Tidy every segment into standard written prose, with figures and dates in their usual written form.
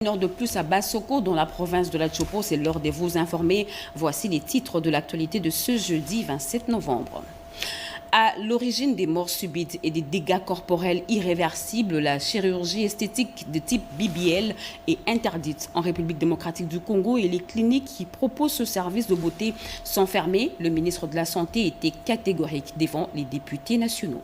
Une heure de plus à Bassoko, dans la province de la Tchopo, c'est l'heure de vous informer. Voici les titres de l'actualité de ce jeudi 27 novembre. À l'origine des morts subites et des dégâts corporels irréversibles, la chirurgie esthétique de type BBL est interdite en République démocratique du Congo et les cliniques qui proposent ce service de beauté sont fermées. Le ministre de la Santé était catégorique devant les députés nationaux.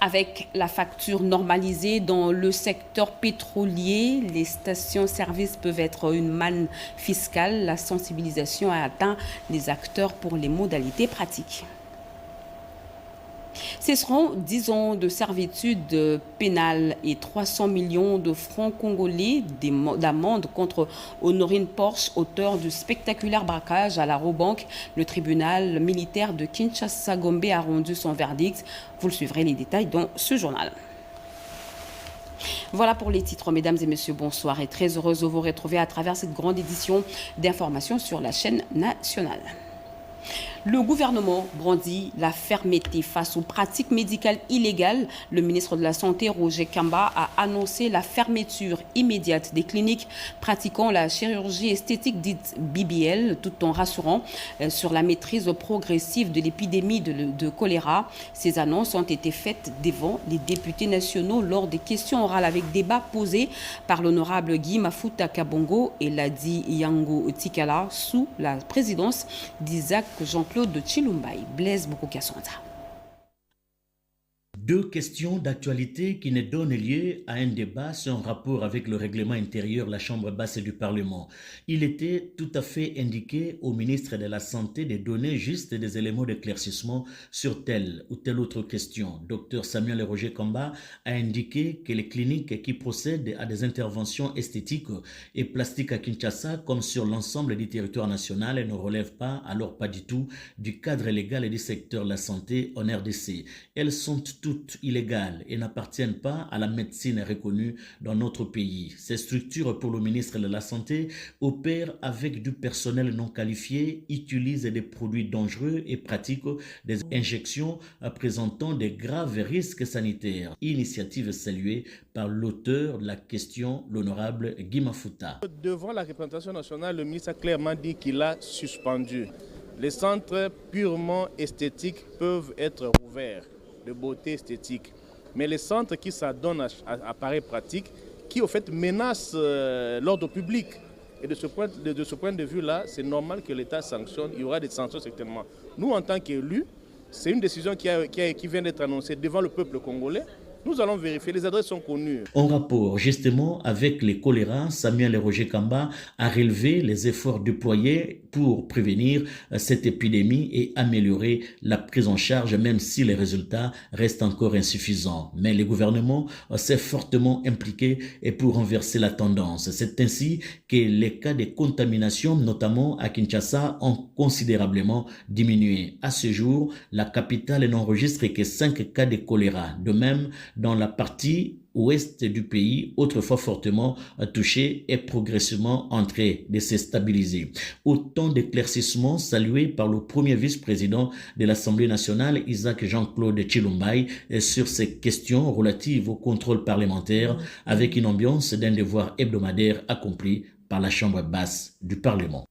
Avec la facture normalisée dans le secteur pétrolier, les stations-service peuvent être une manne fiscale. La sensibilisation a atteint les acteurs pour les modalités pratiques. Ce seront 10 ans de servitude pénale et 300 millions de francs congolais d'amende contre Honorine Porsche, auteur du spectaculaire braquage à la Robank. Le tribunal militaire de Kinshasa-Gombe a rendu son verdict. Vous le suivrez les détails dans ce journal. Voilà pour les titres, mesdames et messieurs, bonsoir et très heureuse de vous retrouver à travers cette grande édition d'informations sur la chaîne nationale. Le gouvernement brandit la fermeté face aux pratiques médicales illégales. Le ministre de la Santé, Roger Kamba, a annoncé la fermeture immédiate des cliniques pratiquant la chirurgie esthétique dite BBL, tout en rassurant sur la maîtrise progressive de l'épidémie de choléra. Ces annonces ont été faites devant les députés nationaux lors des questions orales avec débat posés par l'honorable Guy Mafuta Kabongo et Ladi Yango Tikala sous la présidence d'Isaac Jean-Claude de Chilumbaï. Blaise Bokokassonta. Deux questions d'actualité qui ne donnent lieu à un débat sans rapport avec le règlement intérieur de la Chambre basse du Parlement. Il était tout à fait indiqué au ministre de la Santé de donner juste des éléments d'éclaircissement sur telle ou telle autre question. Dr Samuel Roger Kamba a indiqué que les cliniques qui procèdent à des interventions esthétiques et plastiques à Kinshasa, comme sur l'ensemble du territoire national, ne relèvent pas, alors pas du tout, du cadre légal et du secteur de la santé en RDC. Elles sont toutes illégales et n'appartiennent pas à la médecine reconnue dans notre pays. Ces structures, pour le ministre de la Santé, opèrent avec du personnel non qualifié, utilisent des produits dangereux et pratiquent des injections présentant des graves risques sanitaires. Initiative saluée par l'auteur de la question, l'honorable Guy Mafuta. Devant la représentation nationale, le ministre a clairement dit qu'il a suspendu. Les centres purement esthétiques peuvent être ouverts, de beauté esthétique. Mais les centres qui s'adonnent à appareils pratiques, qui au fait menacent l'ordre public. Et de ce point de vue-là, c'est normal que l'État sanctionne. Il y aura des sanctions certainement. Nous, en tant qu'élus, c'est une décision qui vient d'être annoncée devant le peuple congolais. Nous allons vérifier, les adresses sont connues. En rapport justement avec les choléra, Samuel Roger Kamba a relevé les efforts déployés pour prévenir cette épidémie et améliorer la prise en charge, même si les résultats restent encore insuffisants. Mais le gouvernement s'est fortement impliqué et pour renverser la tendance. C'est ainsi que les cas de contamination, notamment à Kinshasa, ont considérablement diminué. À ce jour, la capitale n'enregistre que 5 cas de choléra. De même, dans la partie ouest du pays, autrefois fortement touché, est progressivement en train de se stabiliser. Autant d'éclaircissements salués par le premier vice-président de l'Assemblée nationale, Isaac Jean-Claude Chilumbaï, sur ces questions relatives au contrôle parlementaire, avec une ambiance d'un devoir hebdomadaire accompli par la Chambre basse du Parlement.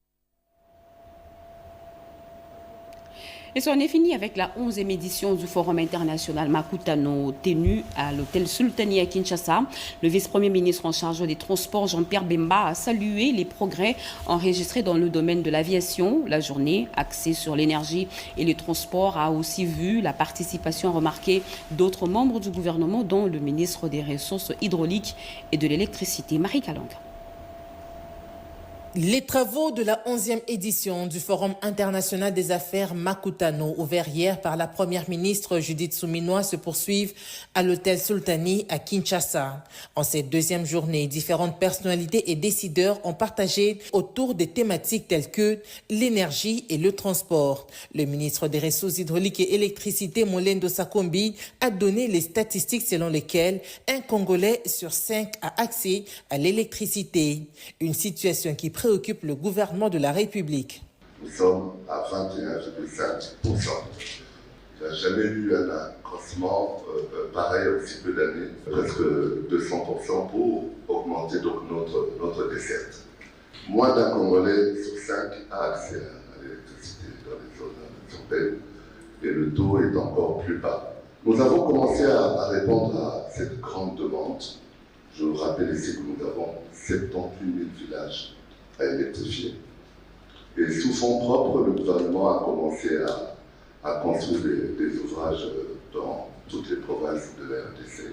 Et ça en est fini avec la 11e édition du Forum international Makutano tenu à l'hôtel Sultani à Kinshasa. Le vice-premier ministre en charge des transports, Jean-Pierre Bemba, a salué les progrès enregistrés dans le domaine de l'aviation. La journée axée sur l'énergie et les transports a aussi vu la participation remarquée d'autres membres du gouvernement, dont le ministre des Ressources hydrauliques et de l'électricité, Marie Kalanga. Les travaux de la 11e édition du Forum international des affaires Makutano, ouvert hier par la première ministre Judith Suminwa, se poursuivent à l'hôtel Sultani à Kinshasa. En cette deuxième journée, différentes personnalités et décideurs ont partagé autour des thématiques telles que l'énergie et le transport. Le ministre des Ressources hydrauliques et électricité, Molendo Sakombi, a donné les statistiques selon lesquelles un Congolais sur 5 a accès à l'électricité. Une situation qui préoccupe le gouvernement de la République. Nous sommes à 21,5%. Je n'ai jamais eu un accroissement pareil en si peu d'années, presque 200% pour augmenter donc notre desserte. Moins d'un Congolais sur 5 a accès à l'électricité dans les zones urbaines et le taux est encore plus bas. Nous avons commencé à répondre à cette grande demande. Je vous rappelle ici que nous avons 78 000 villages à électrifier. Et sous fonds propres, le gouvernement a commencé à construire des ouvrages dans toutes les provinces de la RDC.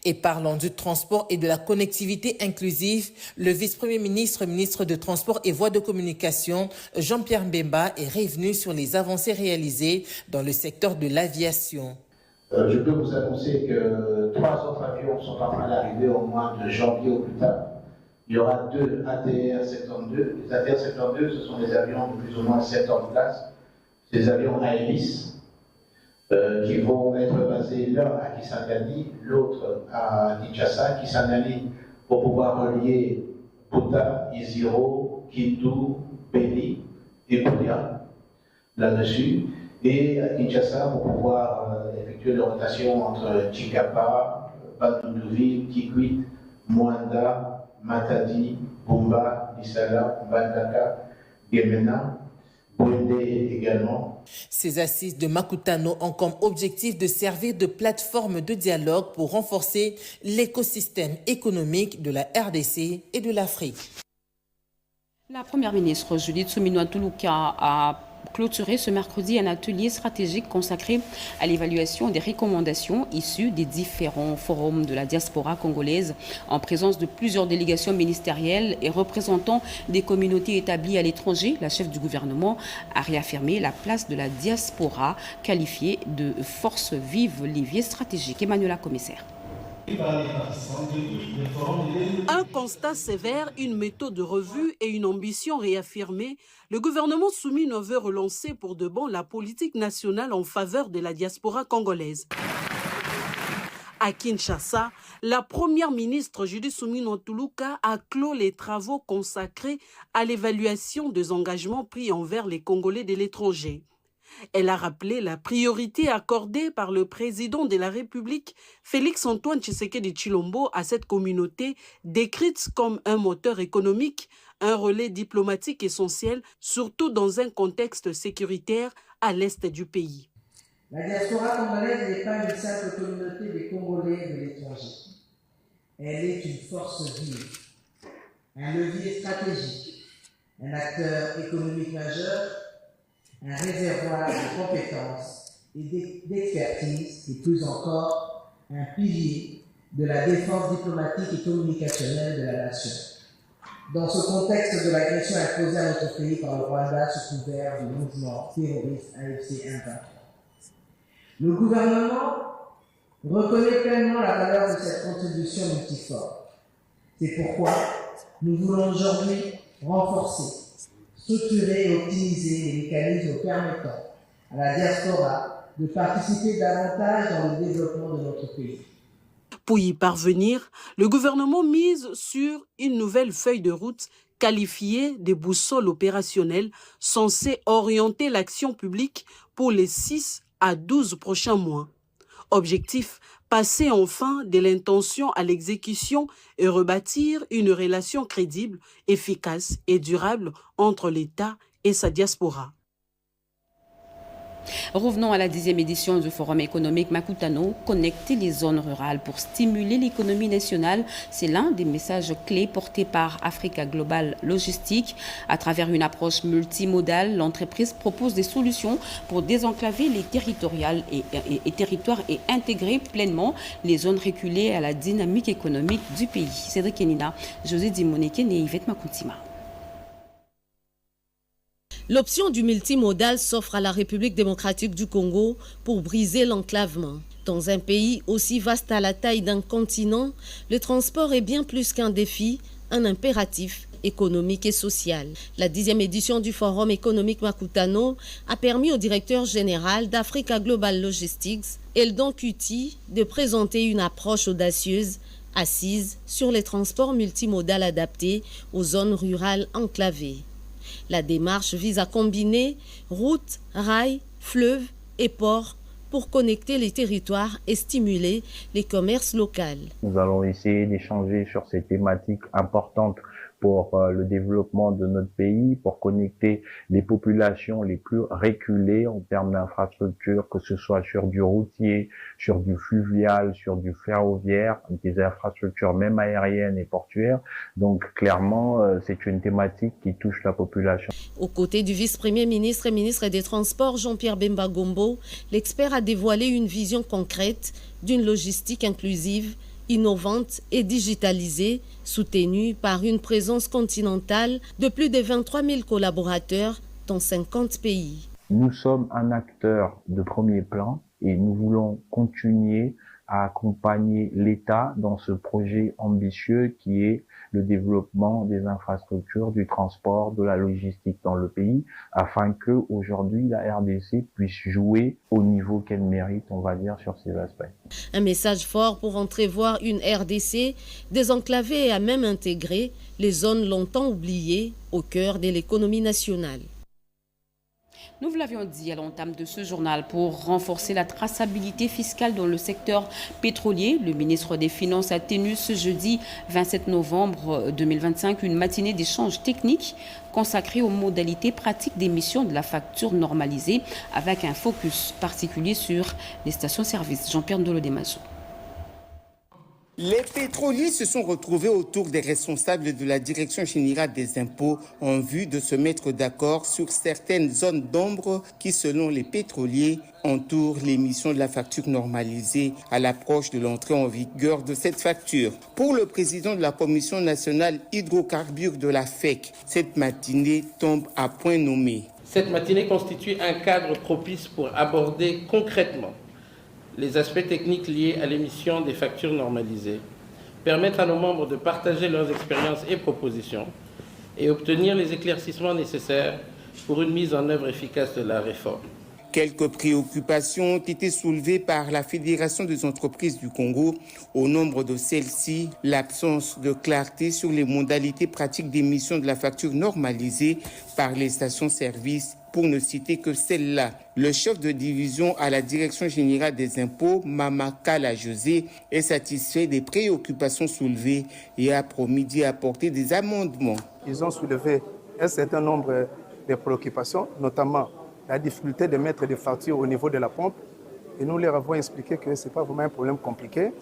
Et parlant du transport et de la connectivité inclusive, le vice-premier ministre, ministre de Transport et Voies de Communication, Jean-Pierre Mbemba, est revenu sur les avancées réalisées dans le secteur de l'aviation. Je peux vous annoncer que 3 autres avions sont en train d'arriver au mois de janvier au plus tard. Il y aura 2 ATR-72. Les ATR-72, ce sont des avions de plus ou moins 70 places. Ces avions Aeris qui vont être basés l'un à Kisangani, l'autre à Kinshasa. Kisangani pour pouvoir relier Buta, Iziro, Kindu, Beni et Bunia là-dessus. Et à Kinshasa pour pouvoir effectuer les rotations entre Chikapa, Bandundu-Ville, Kikwit, Mwanda, Matadi, Bumba, Nisala, Mbandaka, Gemena, Bwende également. Ces assises de Makutano ont comme objectif de servir de plateforme de dialogue pour renforcer l'écosystème économique de la RDC et de l'Afrique. La première ministre Judith Suminwa Tuluka a clôturé ce mercredi un atelier stratégique consacré à l'évaluation des recommandations issues des différents forums de la diaspora congolaise en présence de plusieurs délégations ministérielles et représentant des communautés établies à l'étranger. La chef du gouvernement a réaffirmé la place de la diaspora qualifiée de force vive, levier stratégique. Emmanuela Commissaire. Un constat sévère, une méthode de revue et une ambition réaffirmée, le gouvernement Suminwa veut relancer pour de bon la politique nationale en faveur de la diaspora congolaise. À Kinshasa, la première ministre Judith Suminwa Tuluka a clos les travaux consacrés à l'évaluation des engagements pris envers les Congolais de l'étranger. Elle a rappelé la priorité accordée par le président de la République, Félix-Antoine Tshisekedi Tshilombo, à cette communauté décrite comme un moteur économique, un relais diplomatique essentiel, surtout dans un contexte sécuritaire à l'est du pays. La diaspora congolaise n'est pas une simple communauté des Congolais de l'étranger. Elle est une force vive, un levier stratégique, un acteur économique majeur, un réservoir de compétences et d'expertise et plus encore un pilier de la défense diplomatique et communicationnelle de la nation. Dans ce contexte de l'agression imposée à notre pays par le Rwanda sous couvert du mouvement terroriste AFC 123, le gouvernement reconnaît pleinement la valeur de cette contribution multiforme. C'est pourquoi nous voulons aujourd'hui renforcer, structurer et optimiser les mécanismes permettant à la diaspora de participer davantage dans le développement de notre pays. Pour y parvenir, le gouvernement mise sur une nouvelle feuille de route qualifiée de boussole opérationnelle censée orienter l'action publique pour les 6 à 12 prochains mois. Objectif, passer enfin de l'intention à l'exécution et rebâtir une relation crédible, efficace et durable entre l'État et sa diaspora. Revenons à la 10e édition du Forum économique Makutano, connecter les zones rurales pour stimuler l'économie nationale. C'est l'un des messages clés portés par Africa Global Logistique. À travers une approche multimodale, l'entreprise propose des solutions pour désenclaver les territoires et intégrer pleinement les zones reculées à la dynamique économique du pays. Cédric Kenina, José Dimoneke et Yvette Makuntima. L'option du multimodal s'offre à la République démocratique du Congo pour briser l'enclavement. Dans un pays aussi vaste à la taille d'un continent, le transport est bien plus qu'un défi, un impératif économique et social. La 10e édition du Forum économique Makutano a permis au directeur général d'Africa Global Logistics, Eldon Kuti, de présenter une approche audacieuse assise sur les transports multimodaux adaptés aux zones rurales enclavées. La démarche vise à combiner routes, rails, fleuves et ports pour connecter les territoires et stimuler les commerces locaux. Nous allons essayer d'échanger sur ces thématiques importantes pour le développement de notre pays, pour connecter les populations les plus reculées en termes d'infrastructures, que ce soit sur du routier, sur du fluvial, sur du ferroviaire, des infrastructures même aériennes et portuaires. Donc clairement, c'est une thématique qui touche la population. Aux côtés du vice-premier ministre et ministre des Transports, Jean-Pierre Bemba Gombo, l'expert a dévoilé une vision concrète d'une logistique inclusive, innovante et digitalisée, soutenue par une présence continentale de plus de 23 000 collaborateurs dans 50 pays. Nous sommes un acteur de premier plan et nous voulons continuer à accompagner l'État dans ce projet ambitieux qui est le développement des infrastructures, du transport, de la logistique dans le pays, afin que aujourd'hui la RDC puisse jouer au niveau qu'elle mérite, on va dire, sur ces aspects. Un message fort pour entrevoir une RDC désenclavée et à même intégrer les zones longtemps oubliées au cœur de l'économie nationale. Nous vous l'avions dit à l'entame de ce journal, pour renforcer la traçabilité fiscale dans le secteur pétrolier, le ministre des Finances a tenu ce jeudi 27 novembre 2025 une matinée d'échange technique consacrée aux modalités pratiques d'émission de la facture normalisée avec un focus particulier sur les stations-service. Jean-Pierre Ndolo-Demazo. Les pétroliers se sont retrouvés autour des responsables de la Direction générale des impôts en vue de se mettre d'accord sur certaines zones d'ombre qui, selon les pétroliers, entourent l'émission de la facture normalisée à l'approche de l'entrée en vigueur de cette facture. Pour le président de la Commission nationale hydrocarbures de la FEC, cette matinée tombe à point nommé. Cette matinée constitue un cadre propice pour aborder concrètement les aspects techniques liés à l'émission des factures normalisées, permettre à nos membres de partager leurs expériences et propositions et obtenir les éclaircissements nécessaires pour une mise en œuvre efficace de la réforme. Quelques préoccupations ont été soulevées par la Fédération des entreprises du Congo. Au nombre de celles-ci, l'absence de clarté sur les modalités pratiques d'émission de la facture normalisée par les stations-service, pour ne citer que celle-là. Le chef de division à la Direction générale des impôts, Mamakala José, est satisfait des préoccupations soulevées et a promis d'y apporter des amendements. Ils ont soulevé un certain nombre de préoccupations, notamment la difficulté de mettre des factures au niveau de la pompe. Et nous leur avons expliqué que ce n'est pas vraiment un problème compliqué.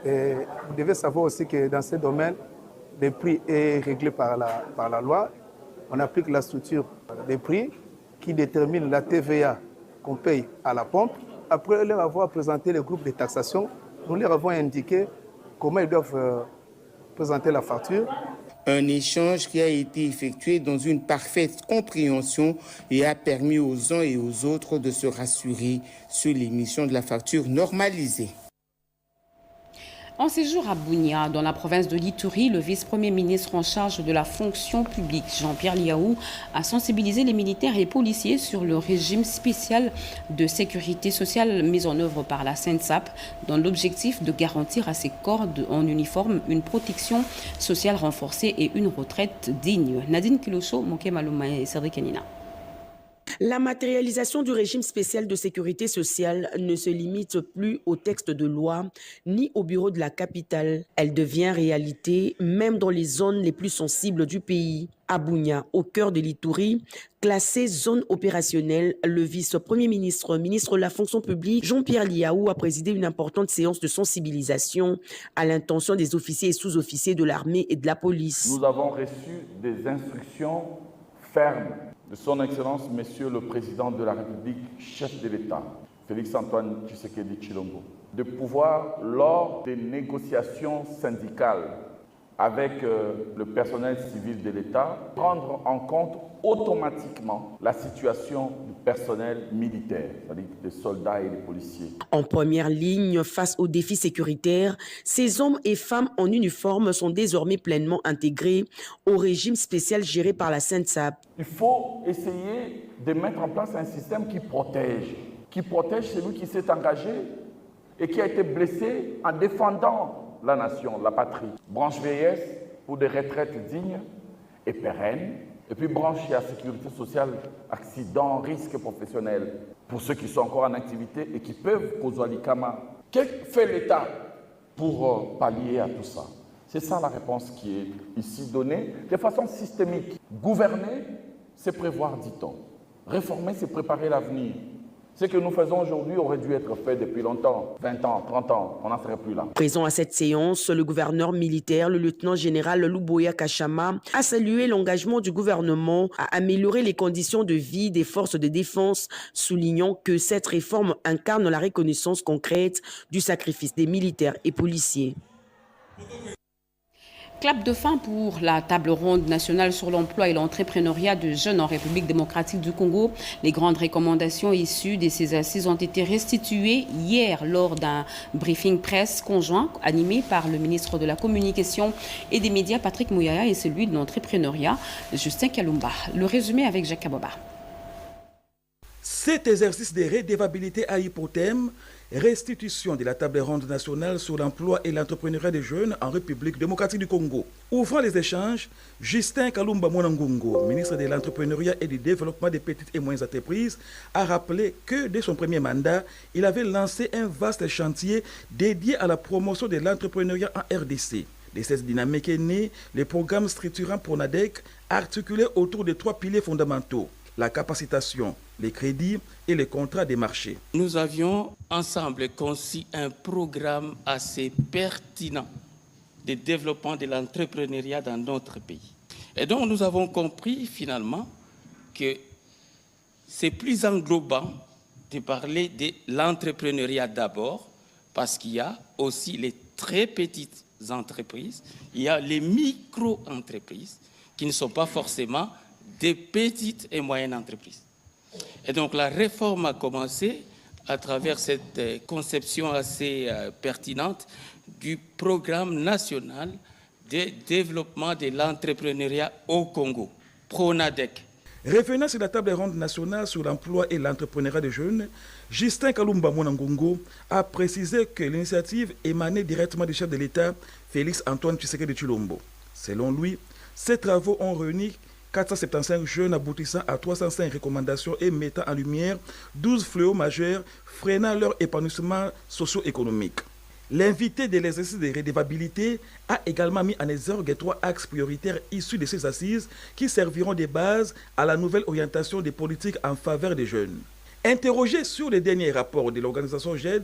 Et vous devez savoir aussi que dans ce domaine, le prix est réglé par la loi. On applique la structure des prix qui détermine la TVA qu'on paye à la pompe. Après leur avoir présenté le groupe de taxation, nous leur avons indiqué comment ils doivent présenter la facture. Un échange qui a été effectué dans une parfaite compréhension et a permis aux uns et aux autres de se rassurer sur l'émission de la facture normalisée. En séjour à Bunia, dans la province de l'Ituri, le vice-premier ministre en charge de la fonction publique, Jean-Pierre Liaou, a sensibilisé les militaires et policiers sur le régime spécial de sécurité sociale mis en œuvre par la SENSAP dans l'objectif de garantir à ces corps en uniforme une protection sociale renforcée et une retraite digne. Nadine Kilocho, Moké Malouma et Cédric Kenina. La matérialisation du régime spécial de sécurité sociale ne se limite plus au texte de loi ni au bureau de la capitale. Elle devient réalité même dans les zones les plus sensibles du pays. À Bunia, au cœur de l'Ituri, classée zone opérationnelle, le vice-premier ministre, ministre de la fonction publique, Jean-Pierre Liaou, a présidé une importante séance de sensibilisation à l'intention des officiers et sous-officiers de l'armée et de la police. Nous avons reçu des instructions fermes de son Excellence, Monsieur le Président de la République, chef de l'État, Félix-Antoine Tshisekedi Tshilombo, de pouvoir, lors des négociations syndicales avec le personnel civil de l'État, prendre en compte automatiquement la situation du personnel militaire, c'est-à-dire des soldats et des policiers. En première ligne face aux défis sécuritaires, ces hommes et femmes en uniforme sont désormais pleinement intégrés au régime spécial géré par la SENSAP. Il faut essayer de mettre en place un système qui protège celui qui s'est engagé et qui a été blessé en défendant la nation, la patrie. Branche vieillesse pour des retraites dignes et pérennes, Et puis branché à sécurité sociale, accident, risque professionnel, pour ceux qui sont encore en activité et qui peuvent causer l'ICAMA. Que fait l'État pour pallier à tout ça? C'est ça la réponse qui est ici donnée de façon systémique. Gouverner, c'est prévoir, dit-on. Réformer, c'est préparer l'avenir. Ce que nous faisons aujourd'hui aurait dû être fait depuis longtemps, 20 ans, 30 ans, on n'en serait plus là. Présent à cette séance, le gouverneur militaire, le lieutenant-général Luboya Kachama, a salué l'engagement du gouvernement à améliorer les conditions de vie des forces de défense, soulignant que cette réforme incarne la reconnaissance concrète du sacrifice des militaires et policiers. Clap de fin pour la table ronde nationale sur l'emploi et l'entrepreneuriat de jeunes en République démocratique du Congo. Les grandes recommandations issues de ces assises ont été restituées hier lors d'un briefing presse conjoint animé par le ministre de la Communication et des Médias, Patrick Mouyaya, et celui de l'entrepreneuriat, Justin Kalumba. Le résumé avec Jacques Kaboba. Cet exercice de redevabilité a eu pour thème restitution de la table ronde nationale sur l'emploi et l'entrepreneuriat des jeunes en République démocratique du Congo. Ouvrant les échanges, Justin Kalumba Monangungo, ministre de l'entrepreneuriat et du développement des petites et moyennes entreprises, a rappelé que dès son premier mandat, il avait lancé un vaste chantier dédié à la promotion de l'entrepreneuriat en RDC. De cette dynamique est né le programme structurant Pronadec, articulé autour de 3 piliers fondamentaux: la capacitation, les crédits et les contrats des marchés. Nous avions ensemble conçu un programme assez pertinent de développement de l'entrepreneuriat dans notre pays. Et donc nous avons compris finalement que c'est plus englobant de parler de l'entrepreneuriat d'abord, parce qu'il y a aussi les très petites entreprises, il y a les micro-entreprises qui ne sont pas forcément des petites et moyennes entreprises. Et donc la réforme a commencé à travers cette conception assez pertinente du programme national de développement de l'entrepreneuriat au Congo, Pronadec. Revenant sur la table ronde nationale sur l'emploi et l'entrepreneuriat des jeunes, Justin Kalumba Monangungo a précisé que l'initiative émanait directement du chef de l'État, Félix Antoine Tshisekedi Tshilombo. Selon lui, ces travaux ont réuni 475 jeunes aboutissant à 305 recommandations et mettant en lumière 12 fléaux majeurs freinant leur épanouissement socio-économique. L'invité de l'exercice de redevabilité a également mis en exergue 3 axes prioritaires issus de ces assises qui serviront de base à la nouvelle orientation des politiques en faveur des jeunes. Interrogé sur les derniers rapports de l'organisation GED,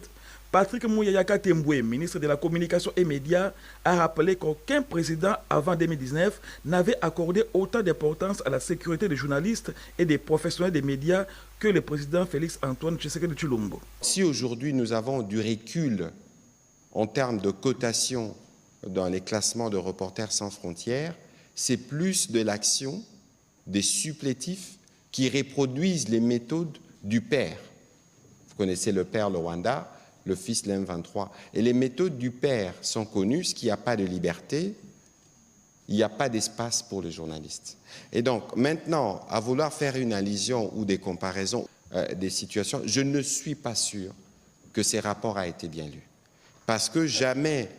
Patrick Mouyaya Katemboué, ministre de la Communication et Médias, a rappelé qu'aucun président avant 2019 n'avait accordé autant d'importance à la sécurité des journalistes et des professionnels des médias que le président Félix Antoine Tshisekedi Tshilombo. Si aujourd'hui nous avons du recul en termes de cotation dans les classements de Reporters sans frontières, c'est plus de l'action des supplétifs qui reproduisent les méthodes du père. Vous connaissez le père Rwanda, le fils l'M23. Et les méthodes du père sont connues, ce qu'il n'y a pas de liberté, il n'y a pas d'espace pour les journalistes. Et donc maintenant, à vouloir faire une allusion ou des comparaisons des situations, je ne suis pas sûr que ces rapports aient été bien lus. Parce que jamais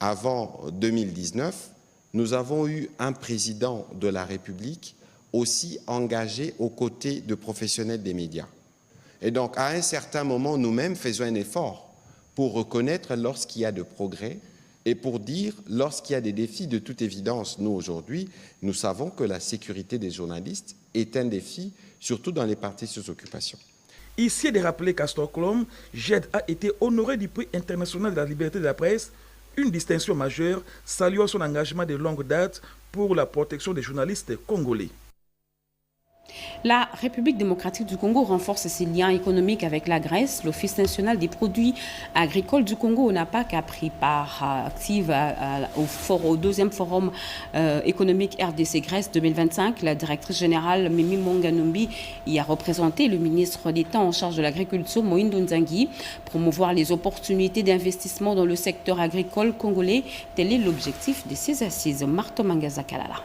avant 2019, nous avons eu un président de la République aussi engagé aux côtés de professionnels des médias. Et donc, à un certain moment, nous-mêmes faisons un effort pour reconnaître lorsqu'il y a de progrès et pour dire lorsqu'il y a des défis. De toute évidence, nous, aujourd'hui, nous savons que la sécurité des journalistes est un défi, surtout dans les partis sous occupation. Ici est de rappeler qu'à Stockholm, GED a été honoré du prix international de la liberté de la presse, une distinction majeure, saluant son engagement de longue date pour la protection des journalistes congolais. La République démocratique du Congo renforce ses liens économiques avec la Grèce. L'Office national des produits agricoles du Congo, ONAPAC, a pris part active au deuxième forum économique RDC-Grèce 2025. La directrice générale Mimi Monganumbi y a représenté le ministre d'État en charge de l'agriculture, Moïndo Nzangi. Promouvoir les opportunités d'investissement dans le secteur agricole congolais, tel est l'objectif de ces assises. Marto Mangazakalala.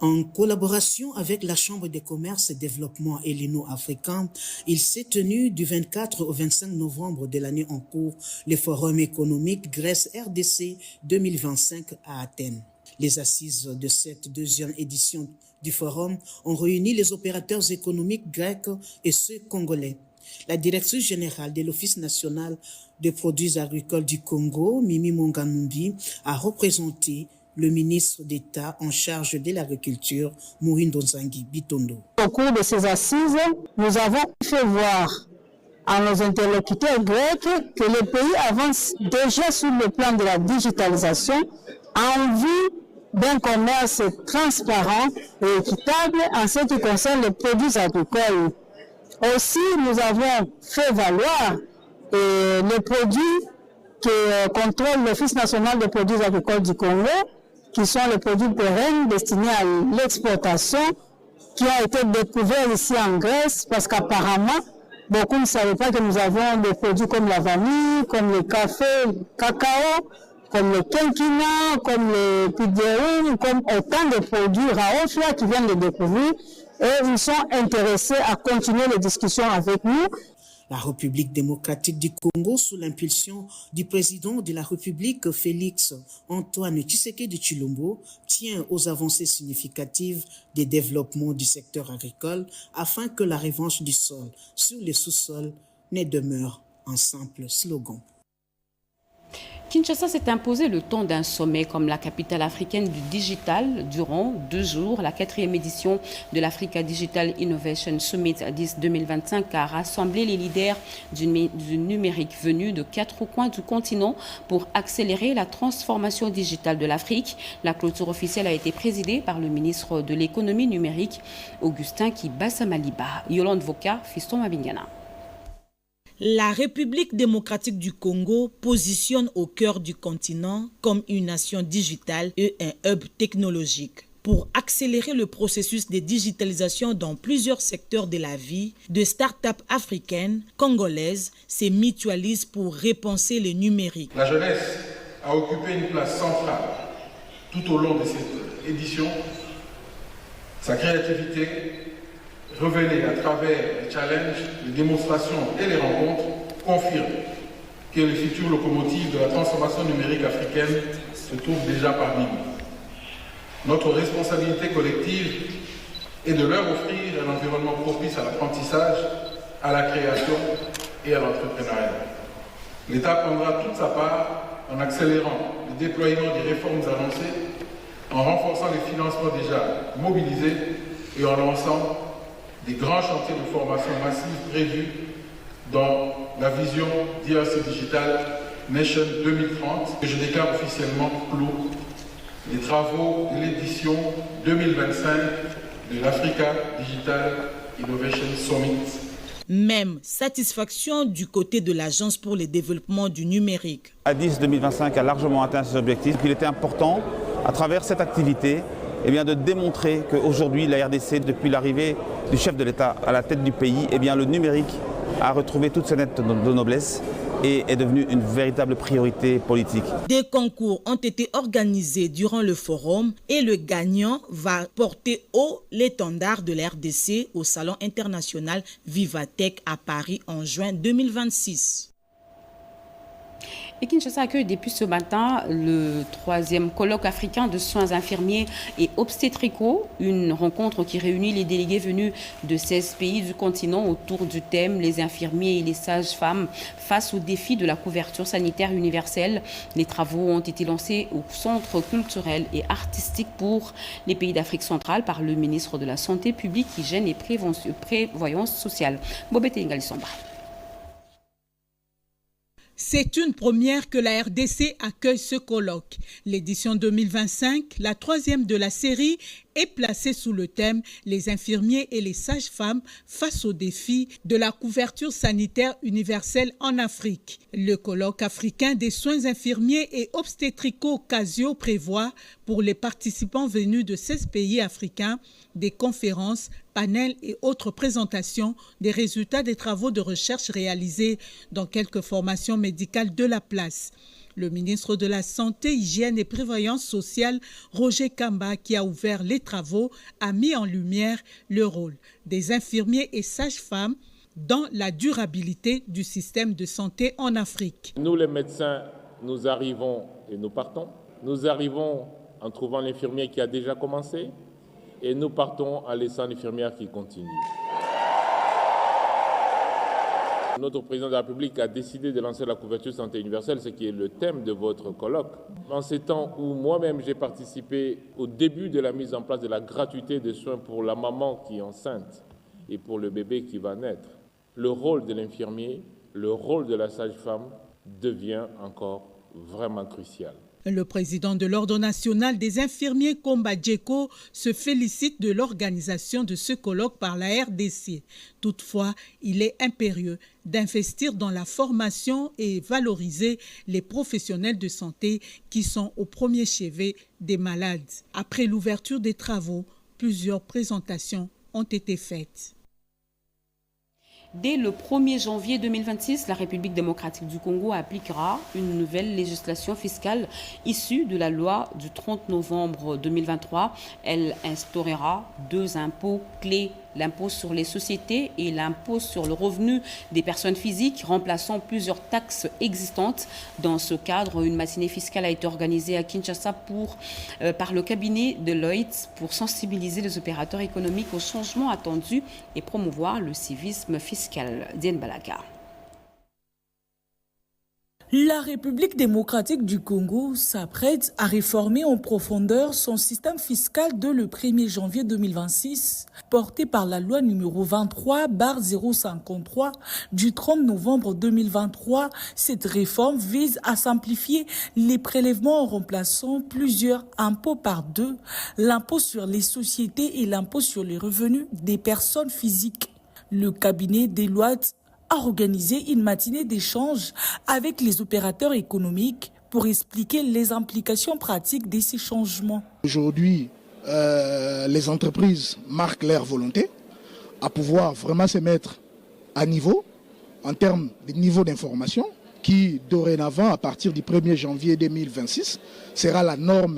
En collaboration avec la Chambre de commerce et développement héléno-africain, il s'est tenu du 24 au 25 novembre de l'année en cours le Forum économique Grèce-RDC 2025 à Athènes. Les assises de cette deuxième édition du forum ont réuni les opérateurs économiques grecs et ceux congolais. La directrice générale de l'Office national des produits agricoles du Congo, Mimi Monganumbi, a représenté le ministre d'État en charge de l'agriculture, Mohindo Nzangi Bitondo. Au cours de ces assises, nous avons fait voir à nos interlocuteurs grecs que le pays avance déjà sur le plan de la digitalisation en vue d'un commerce transparent et équitable en ce qui concerne les produits agricoles. Aussi, nous avons fait valoir les produits que contrôle l'Office national des produits agricoles du Congo, qui sont les produits pérennes destinés à l'exportation, qui ont été découverts ici en Grèce, parce qu'apparemment, beaucoup ne savaient pas que nous avons des produits comme la vanille, comme le café, le cacao, comme le quinquina, comme le pidérum, comme autant de produits raofia qui viennent de découvrir. Et ils sont intéressés à continuer les discussions avec nous. La République démocratique du Congo, sous l'impulsion du président de la République, Félix Antoine Tshisekedi Tshilombo, tient aux avancées significatives des développements du secteur agricole afin que la revanche du sol sur les sous-sols ne demeure un simple slogan. Kinshasa s'est imposé le temps d'un sommet comme la capitale africaine du digital durant 2 jours. La 4e édition de l'Africa Digital Innovation Summit 2025 a rassemblé les leaders du numérique venus de 4 coins du continent pour accélérer la transformation digitale de l'Afrique. La clôture officielle a été présidée par le ministre de l'économie numérique, Augustin Kibasa-Maliba. Yolande Voka, Fiston Mabingana. La République démocratique du Congo positionne au cœur du continent comme une nation digitale et un hub technologique. Pour accélérer le processus de digitalisation dans plusieurs secteurs de la vie, de start-up africaines, congolaises se mutualisent pour repenser le numérique. La jeunesse a occupé une place centrale tout au long de cette édition. Sa créativité, révélée à travers les challenges, les démonstrations et les rencontres, confirme que les futures locomotives de la transformation numérique africaine se trouvent déjà parmi nous. Notre responsabilité collective est de leur offrir un environnement propice à l'apprentissage, à la création et à l'entrepreneuriat. L'État prendra toute sa part en accélérant le déploiement des réformes annoncées, en renforçant les financements déjà mobilisés et en lançant des grands chantiers de formation massive prévus dans la vision DRC Digital Nation 2030, que je déclare officiellement clos. Les travaux de l'édition 2025 de l'Africa Digital Innovation Summit. Même satisfaction du côté de l'Agence pour le développement du numérique. ADIS 2025 a largement atteint ses objectifs. Il était important, à travers cette activité, de démontrer qu'aujourd'hui, la RDC, depuis l'arrivée du chef de l'État à la tête du pays, le numérique a retrouvé toute sa lettre de noblesse et est devenu une véritable priorité politique. Des concours ont été organisés durant le forum et le gagnant va porter haut l'étendard de la RDC au Salon international Vivatech à Paris en juin 2026. Et Kinshasa accueille depuis ce matin le 3e colloque africain de soins infirmiers et obstétricaux, une rencontre qui réunit les délégués venus de 16 pays du continent autour du thème « Les infirmiers et les sages-femmes face aux défis de la couverture sanitaire universelle ». Les travaux ont été lancés au Centre culturel et artistique pour les pays d'Afrique centrale par le ministre de la Santé publique, Hygiène et Prévoyance sociale. Bobete Ngalisomba. C'est une première que la RDC accueille ce colloque. L'édition 2025, la 3e de la série, est placée sous le thème « Les infirmiers et les sages-femmes face aux défis de la couverture sanitaire universelle en Afrique ». Le colloque africain des soins infirmiers et obstétricaux Casio prévoit pour les participants venus de 16 pays africains des conférences, panels et autres présentations des résultats des travaux de recherche réalisés dans quelques formations médicales de la place. Le ministre de la Santé, Hygiène et Prévoyance sociale, Roger Kamba, qui a ouvert les travaux, a mis en lumière le rôle des infirmiers et sages-femmes dans la durabilité du système de santé en Afrique. Nous, les médecins, nous arrivons et nous partons. Nous arrivons en trouvant l'infirmier qui a déjà commencé et nous partons en laissant l'infirmière qui continue. Notre président de la République a décidé de lancer la couverture santé universelle, ce qui est le thème de votre colloque. En ces temps où moi-même j'ai participé au début de la mise en place de la gratuité des soins pour la maman qui est enceinte et pour le bébé qui va naître, le rôle de l'infirmier, le rôle de la sage-femme devient encore vraiment crucial. Le président de l'Ordre national des infirmiers Komba Djeko se félicite de l'organisation de ce colloque par la RDC. Toutefois, il est impérieux d'investir dans la formation et valoriser les professionnels de santé qui sont au premier chevet des malades. Après l'ouverture des travaux, plusieurs présentations ont été faites. Dès le 1er janvier 2026, la République démocratique du Congo appliquera une nouvelle législation fiscale issue de la loi du 30 novembre 2023. Elle instaurera 2 impôts clés, l'impôt sur les sociétés et l'impôt sur le revenu des personnes physiques, remplaçant plusieurs taxes existantes. Dans ce cadre, une matinée fiscale a été organisée à Kinshasa par le cabinet Deloitte pour sensibiliser les opérateurs économiques aux changements attendus et promouvoir le civisme fiscal. Diane Balaga. La République démocratique du Congo s'apprête à réformer en profondeur son système fiscal dès le 1er janvier 2026, porté par la loi numéro 23/053 du 30 novembre 2023. Cette réforme vise à simplifier les prélèvements en remplaçant plusieurs impôts par 2, l'impôt sur les sociétés et l'impôt sur les revenus des personnes physiques. Le cabinet Deloitte a organisé une matinée d'échange avec les opérateurs économiques pour expliquer les implications pratiques de ces changements. Aujourd'hui, les entreprises marquent leur volonté à pouvoir vraiment se mettre à niveau en termes de niveau d'information qui, dorénavant, à partir du 1er janvier 2026, sera la norme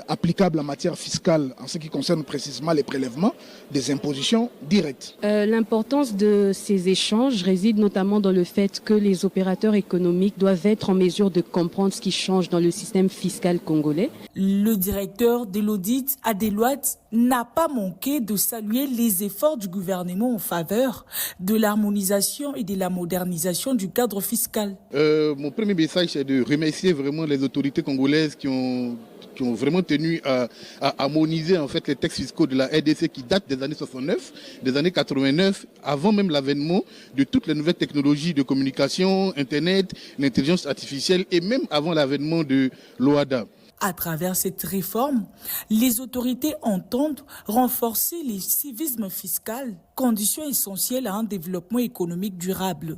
applicable en matière fiscale en ce qui concerne précisément les prélèvements des impositions directes. L'importance de ces échanges réside notamment dans le fait que les opérateurs économiques doivent être en mesure de comprendre ce qui change dans le système fiscal congolais. Le directeur de l'audit à Deloitte n'a pas manqué de saluer les efforts du gouvernement en faveur de l'harmonisation et de la modernisation du cadre fiscal. Mon premier message, c'est de remercier vraiment les autorités congolaises qui ont vraiment tenu à harmoniser en fait les textes fiscaux de la RDC qui datent des années 69, des années 89, avant même l'avènement de toutes les nouvelles technologies de communication, Internet, l'intelligence artificielle et même avant l'avènement de l'OADA. À travers cette réforme, les autorités entendent renforcer le civisme fiscal, condition essentielle à un développement économique durable.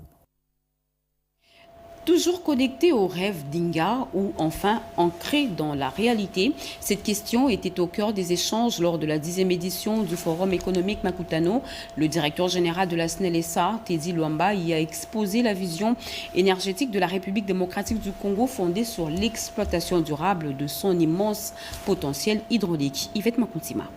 Toujours connecté au rêve d'Inga ou enfin ancré dans la réalité? Cette question était au cœur des échanges lors de la 10e édition du Forum économique Makutano. Le directeur général de la SNEL-SA, Teddy Luamba, y a exposé la vision énergétique de la République démocratique du Congo fondée sur l'exploitation durable de son immense potentiel hydraulique. Yvette Makuntima.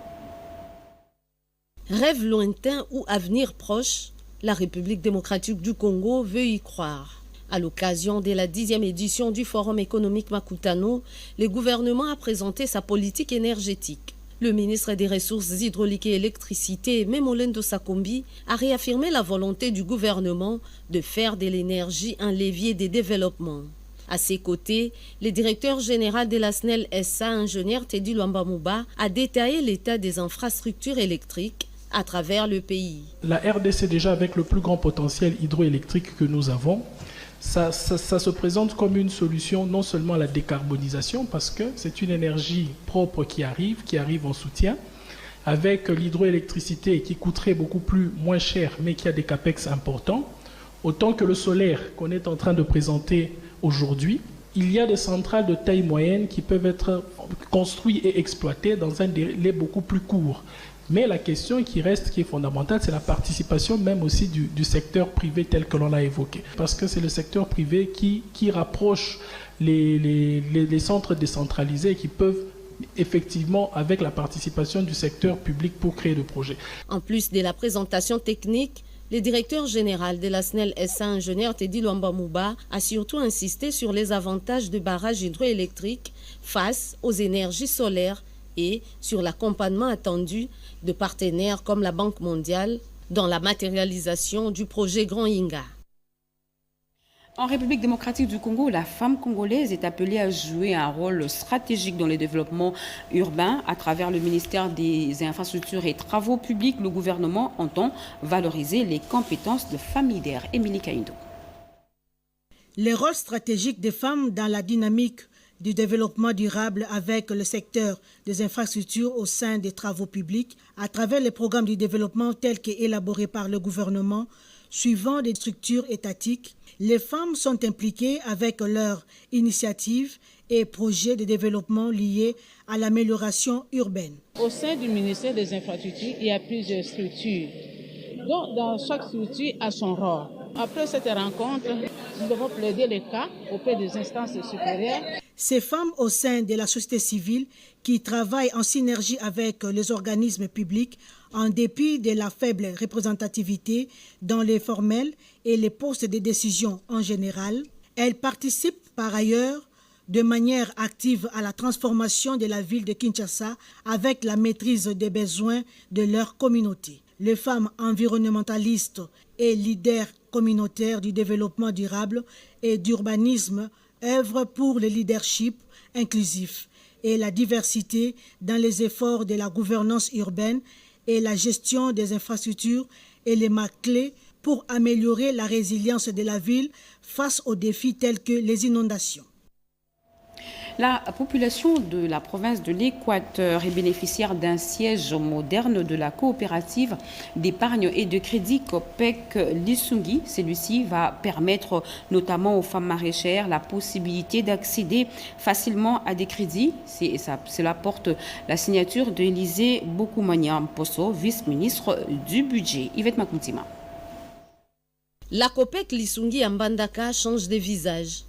Rêve lointain ou avenir proche, la République démocratique du Congo veut y croire. À l'occasion de la 10e édition du Forum économique Makutano, le gouvernement a présenté sa politique énergétique. Le ministre des Ressources hydrauliques et électricité, Memolendo Sakombi, a réaffirmé la volonté du gouvernement de faire de l'énergie un levier de développement. À ses côtés, le directeur général de la SNEL-SA, ingénieur Teddy Luamba Mouba, a détaillé l'état des infrastructures électriques à travers le pays. La RDC, déjà avec le plus grand potentiel hydroélectrique que nous avons, ça se présente comme une solution non seulement à la décarbonisation, parce que c'est une énergie propre qui arrive en soutien, avec l'hydroélectricité qui coûterait beaucoup moins cher, mais qui a des capex importants, autant que le solaire qu'on est en train de présenter aujourd'hui. Il y a des centrales de taille moyenne qui peuvent être construites et exploitées dans un délai beaucoup plus court. Mais la question qui est fondamentale, c'est la participation même aussi du secteur privé tel que l'on l'a évoqué. Parce que c'est le secteur privé qui rapproche les centres décentralisés qui peuvent effectivement, avec la participation du secteur public pour créer des projets. En plus de la présentation technique, Le directeur général de la SNEL SA, ingénieur Teddy Luambamouba, a surtout insisté sur les avantages de barrages hydroélectriques face aux énergies solaires et sur l'accompagnement attendu de partenaires comme la Banque mondiale dans la matérialisation du projet Grand Inga. En République démocratique du Congo, la femme congolaise est appelée à jouer un rôle stratégique dans le développement urbain. À travers le ministère des Infrastructures et Travaux publics, le gouvernement entend valoriser les compétences de femmes leaders. Émilie Kaindo. Les rôles stratégiques des femmes dans la dynamique du développement durable avec le secteur des infrastructures au sein des travaux publics, à travers les programmes du développement tels qu'élaborés par le gouvernement, suivant des structures étatiques, les femmes sont impliquées avec leurs initiatives et projets de développement liés à l'amélioration urbaine. Au sein du ministère des Infrastructures, il y a plusieurs structures. Donc, dans chaque structure a son rôle. Après cette rencontre, nous devons plaider les cas auprès des instances supérieures. Ces femmes au sein de la société civile qui travaillent en synergie avec les organismes publics en dépit de la faible représentativité dans les formels et les postes de décision en général. Elles participent par ailleurs de manière active à la transformation de la ville de Kinshasa avec la maîtrise des besoins de leur communauté. Les femmes environnementalistes et leaders communautaires du développement durable et d'urbanisme œuvrent pour le leadership inclusif et la diversité dans les efforts de la gouvernance urbaine et la gestion des infrastructures, éléments clés pour améliorer la résilience de la ville face aux défis tels que les inondations. La population de la province de l'Équateur est bénéficiaire d'un siège moderne de la coopérative d'épargne et de crédit Copec Lisungi. Celui-ci va permettre notamment aux femmes maraîchères la possibilité d'accéder facilement à des crédits. Cela porte la signature d'Élisée Bokoumania Mposo, vice-ministre du budget. Yvette Makuntima. La Copec Lisungi à Mbandaka change de visage.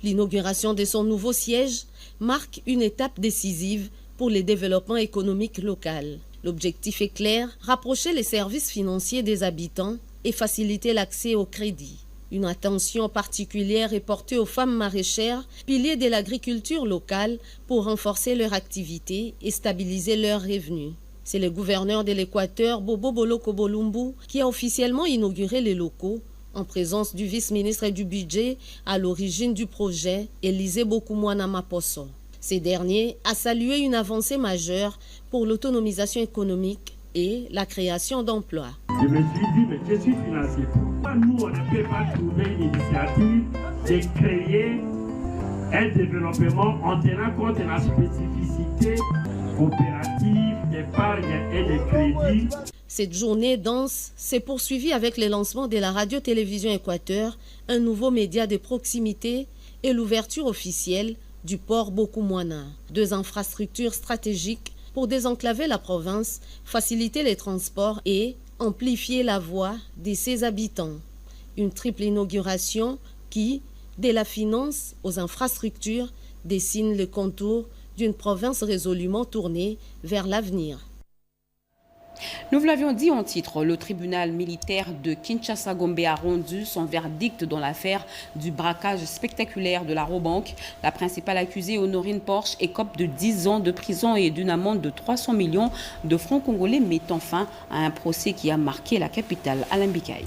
L'inauguration de son nouveau siège marque une étape décisive pour le développement économique local. L'objectif est clair, rapprocher les services financiers des habitants et faciliter l'accès au crédit. Une attention particulière est portée aux femmes maraîchères, piliers de l'agriculture locale, pour renforcer leur activité et stabiliser leurs revenus. C'est le gouverneur de l'Équateur, Bobo Boloko Bolumbu, qui a officiellement inauguré les locaux en présence du vice-ministre du budget à l'origine du projet, Élisée Bokoumwana Maposo. Ces derniers a salué une avancée majeure pour l'autonomisation économique et la création d'emplois. Je me suis dit, mais je suis financier. Pourquoi nous, on ne peut pas trouver une initiative de créer un développement en tenant compte de la spécificité coopérative d'épargne et de crédit? Cette journée dense s'est poursuivie avec le lancement de la radio-télévision Équateur, un nouveau média de proximité et l'ouverture officielle du port Bokoumwana. Deux infrastructures stratégiques pour désenclaver la province, faciliter les transports et amplifier la voix de ses habitants. Une triple inauguration qui, de la finance aux infrastructures, dessine le contour d'une province résolument tournée vers l'avenir. Nous vous l'avions dit en titre, le tribunal militaire de Kinshasa-Gombe a rendu son verdict dans l'affaire du braquage spectaculaire de la Robank. La principale accusée, Honorine Porsche, écope de 10 ans de prison et d'une amende de 300 millions de francs congolais, mettant fin à un procès qui a marqué la capitale, Alain Bikaï.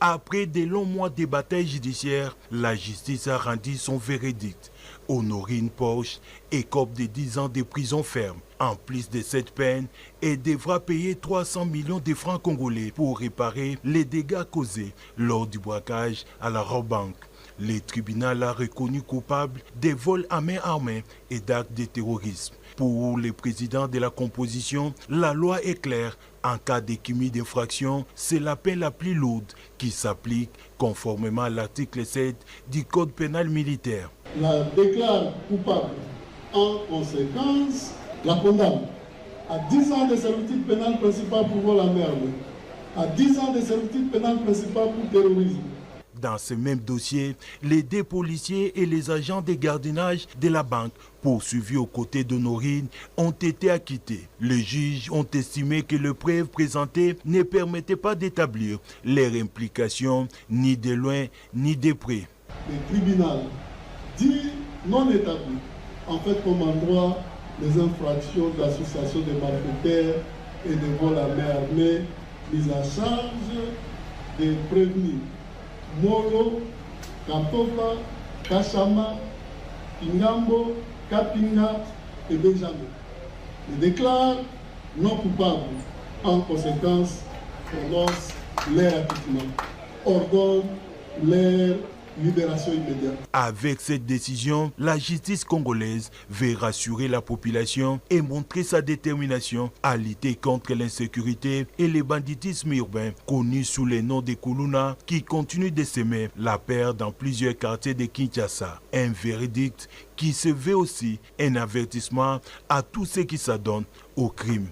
Après des longs mois de bataille judiciaire, la justice a rendu son verdict. Honorine Porsche écope de 10 ans de prison ferme. En plus de cette peine, elle devra payer 300 millions de francs congolais pour réparer les dégâts causés lors du braquage à la Robank. Le tribunal a reconnu coupable de vols à main armée et d'actes de terrorisme. Pour le président de la composition, la loi est claire. En cas d'écumie d'infraction, c'est la peine la plus lourde qui s'applique conformément à l'article 7 du Code pénal militaire. La déclare coupable. En conséquence, la condamne à 10 ans de servitude pénale principale pour vol à main armée, à 10 ans de servitude pénale principale pour terrorisme. Dans ce même dossier, les deux policiers et les agents de gardiennage de la banque poursuivis aux côtés d'Honorine ont été acquittés. Les juges ont estimé que les preuves présentées ne permettaient pas d'établir leur implication ni de loin ni de près. Le tribunal dit non établi, en fait comme en droit, les infractions d'association de malfaiteurs et de vol à main armée, mise en charge des prévenus Molo, Kapopa, Kachama, Kingambo, Kapinga et Benjamin. Ils déclarent non coupables. En conséquence, prononce leur acquittement, ordonne leur libération immédiate. Avec cette décision, la justice congolaise veut rassurer la population et montrer sa détermination à lutter contre l'insécurité et le banditisme urbain connu sous le nom de Kuluna qui continue de semer la peur dans plusieurs quartiers de Kinshasa. Un verdict qui se veut aussi un avertissement à tous ceux qui s'adonnent au crime.